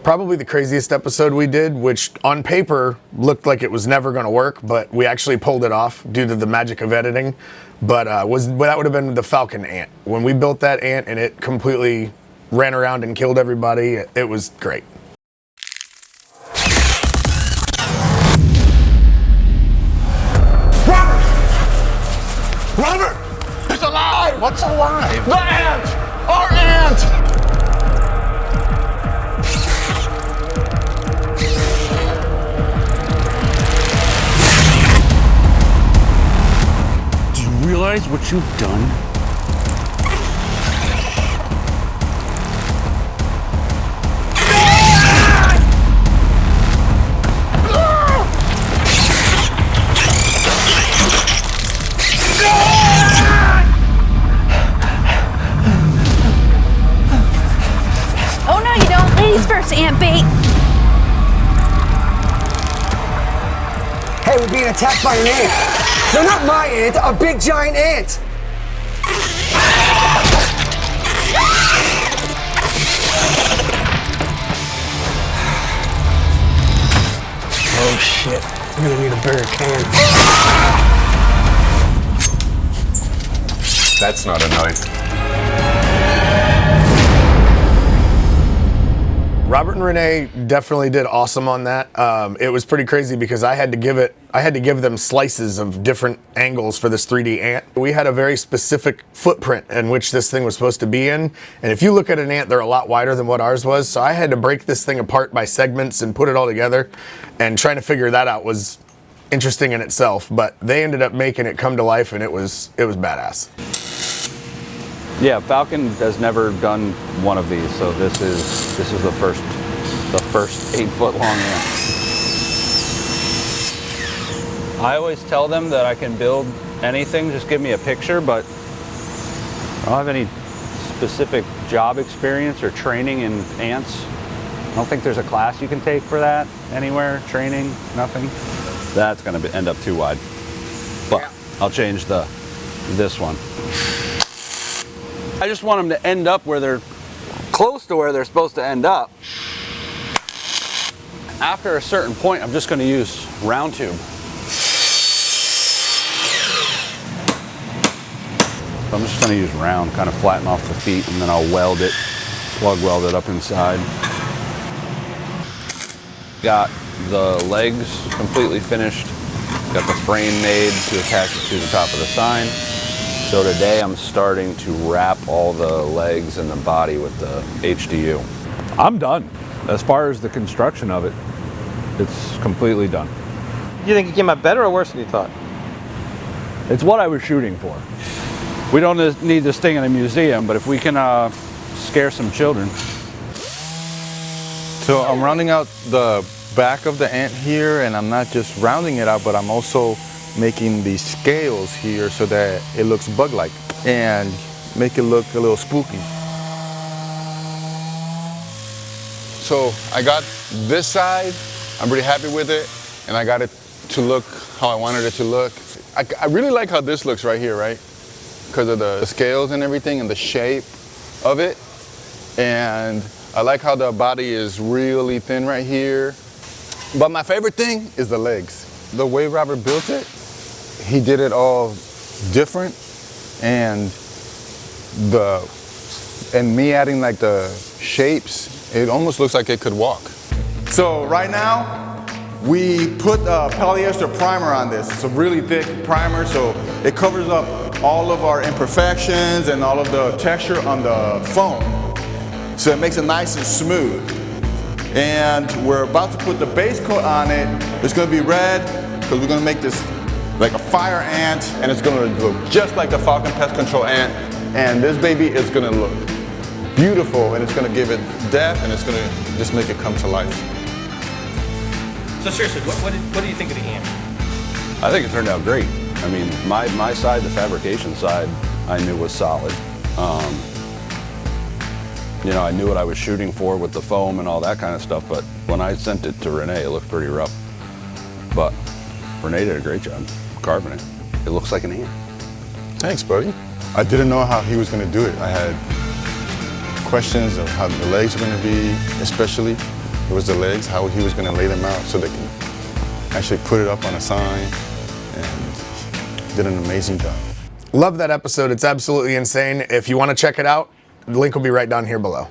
probably the craziest episode we did, which on paper looked like it was never going to work, but we actually pulled it off due to the magic of editing. But that would have been the Franken-Ant. When we built that ant and it completely ran around and killed everybody, it was great. Robert! It's alive! What's alive? The ant! Our ant! Do you realize what you've done? First, ant bait. Hey, we're being attacked by an ant. No, not my ant, a big giant ant. Oh shit, I'm gonna need a bigger can. That's not a noise. Robert and Rene definitely did awesome on that. It was pretty crazy because I had to give them slices of different angles for this 3D ant. We had a very specific footprint in which this thing was supposed to be in. And if you look at an ant, they're a lot wider than what ours was. So I had to break this thing apart by segments and put it all together. And trying to figure that out was interesting in itself. But they ended up making it come to life, and it was badass. Yeah, Falcon has never done one of these, so this is the first 8-foot long ant. I always tell them that I can build anything, just give me a picture, but I don't have any specific job experience or training in ants. I don't think there's a class you can take for that anywhere, training, nothing. That's gonna end up too wide, but I'll change this one. I just want them to end up where they're close to where they're supposed to end up. After a certain point, I'm just going to use round tube. So I'm just going to use round, kind of flatten off the feet, and then I'll weld it, plug weld it up inside. Got the legs completely finished. Got the frame made to attach it to the top of the sign. So today I'm starting to wrap all the legs and the body with the HDU. I'm done. As far as the construction of it, it's completely done. You think it came out better or worse than you thought? It's what I was shooting for. We don't need this thing in a museum, but if we can scare some children. So I'm rounding out the back of the ant here, and I'm not just rounding it out, but I'm also making these scales here so that it looks bug-like and make it look a little spooky. So I got this side, I'm pretty happy with it, and I got it to look how I wanted it to look. I really like how this looks right here, right? Because of the scales and everything and the shape of it. And I like how the body is really thin right here. But my favorite thing is the legs. The way Robert built it, he did it all different, and me adding like the shapes, it almost looks like it could walk. So right now, we put a polyester primer on this. It's a really thick primer, so it covers up all of our imperfections and all of the texture on the foam. So it makes it nice and smooth. And we're about to put the base coat on it. It's gonna be red, because we're gonna make this like a fire ant, and it's gonna look just like the Falcon Pest Control ant. And this baby is gonna look beautiful, and it's gonna give it depth, and it's gonna just make it come to life. So seriously, what do you think of the ant? I think it turned out great. I mean, my side, the fabrication side, I knew was solid. You know, I knew what I was shooting for with the foam and all that kind of stuff, but when I sent it to Rene, it looked pretty rough. But Rene did a great job carving it. It looks like an ant. Thanks, buddy. I didn't know how he was gonna do it. I had questions of how the legs were gonna be, especially. It was the legs, how he was gonna lay them out so they can actually put it up on a sign, and did an amazing job. Love that episode. It's absolutely insane. If you want to check it out, the link will be right down here below.